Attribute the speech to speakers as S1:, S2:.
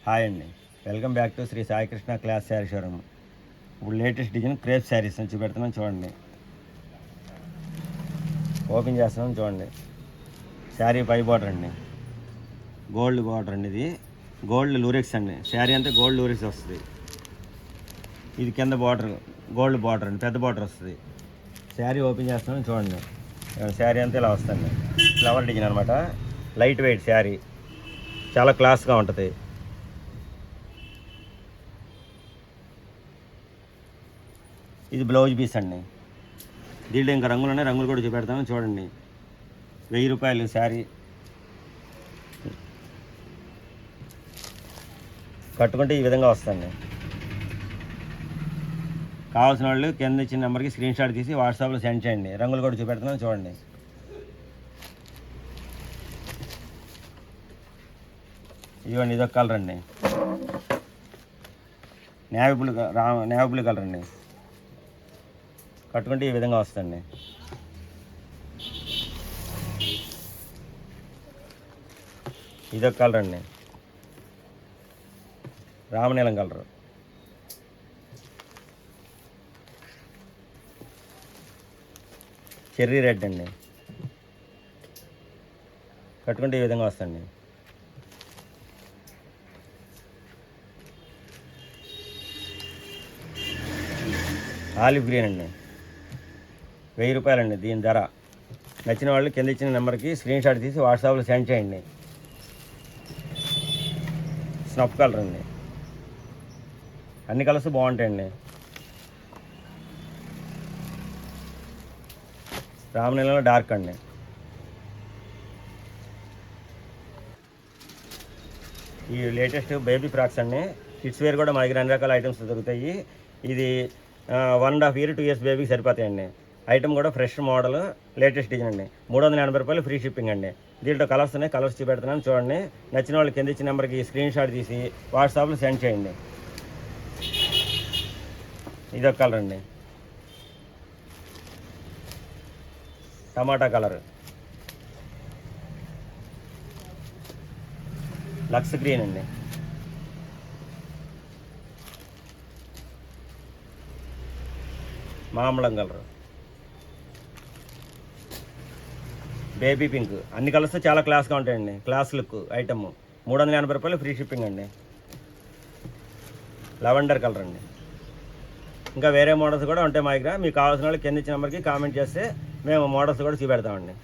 S1: Hi అండి, welcome back to Sri Saikrishna class saree showroom. ఇప్పుడు latest design crepe sarees నుంచి పెడుతున్నాం చూడండి. ఓపెన్ చేస్తున్నాం చూడండి. శారీ పై బార్డర్ అండి, గోల్డ్ బార్డర్ అండి. ఇది గోల్డ్ లూరెక్స్ అండి. శారీ అంతా గోల్డ్ లూరెక్స్ వస్తుంది. ఇది కింద బార్డర్ గోల్డ్ బార్డర్ అండి, పెద్ద బార్డర్ వస్తుంది. శారీ ఓపెన్ చేస్తున్నాం చూడండి. శారీ అంతా ఇలా వస్తుంది. ఫ్లవర్ డిజైన్ అనమాట. లైట్ వెయిట్ శారీ, చాలా క్లాస్గా ఉంటుంది. ఇది బ్లౌజ్ పీస్ అండి. దీంట్లో ఇంకా రంగులు ఉన్నాయి, రంగులు కూడా చూపెడతాను చూడండి. 1000 రూపాయలు శారీ. కట్టుకుంటే ఈ విధంగా వస్తుంది. కావాల్సిన వాళ్ళు కింద ఇచ్చిన నెంబర్కి స్క్రీన్ షాట్ తీసి వాట్సాప్లో సెండ్ చేయండి. రంగులు కూడా చూపెడుతున్నాను చూడండి. ఇవ్వండి, ఇదొక కలర్ అండి, నేవీ బ్లూ కలర్ అండి. కట్టుకుంటే ఈ విధంగా వస్తుంది. ఇదొక కలర్ అండి, రామనీలం కలర్. చెర్రీ రెడ్ అండి. కట్టుకుంటే ఈ విధంగా వస్తుంది. ఆలివ్ గ్రీన్ అండి, 1000 రూపాయలండి దీని ధర. నచ్చిన వాళ్ళు కింద ఇచ్చిన నెంబర్కి స్క్రీన్ షాట్ తీసి వాట్సాప్లో సెండ్ చేయండి. స్నఫ్ కలర్ అండి. అన్ని కలర్స్ బాగుంటాయండి. రామనీలంలో డార్క్ అండి. ఈ లేటెస్ట్ బేబీ ఫ్రాక్స్ అండి. కిడ్స్ వేర్ కూడా మా దగ్గర అన్ని రకాల ఐటమ్స్ దొరుకుతాయి. ఇది 1.5 year 2 years బేబీకి సరిపోతాయండి. ఐటమ్ కూడా ఫ్రెష్ మోడల్, లేటెస్ట్ డిజైన్ అండి. 380 రూపాయలు ఫ్రీ షిప్పింగ్ అండి. దీంట్లో కలర్స్ ఉన్నాయి, కలర్స్ చూపెడుతున్నాను చూడండి. నచ్చిన వాళ్ళు కింద ఇచ్చిన నెంబర్కి స్క్రీన్ షాట్ తీసి వాట్సాప్లో సెండ్ చేయండి. ఇదొక కలర్ అండి, టమాటా కలర్. లక్స్ గ్రీన్ అండి. మామూలం కలర్. Baby pink. అన్ని కలర్స్ చాలా క్లాస్గా ఉంటాయండి. Class look item. 380 రూపాయలు ఫ్రీ షిప్పింగ్ అండి. లెవెండర్ కలర్ అండి. ఇంకా వేరే మోడల్స్ కూడా ఉంటాయి మా దగ్గర. మీకు కావాల్సిన వాళ్ళు కింద ఇచ్చిన నెంబర్కి కామెంట్ చేస్తే మేము మోడల్స్ కూడా చూపెడతామండి.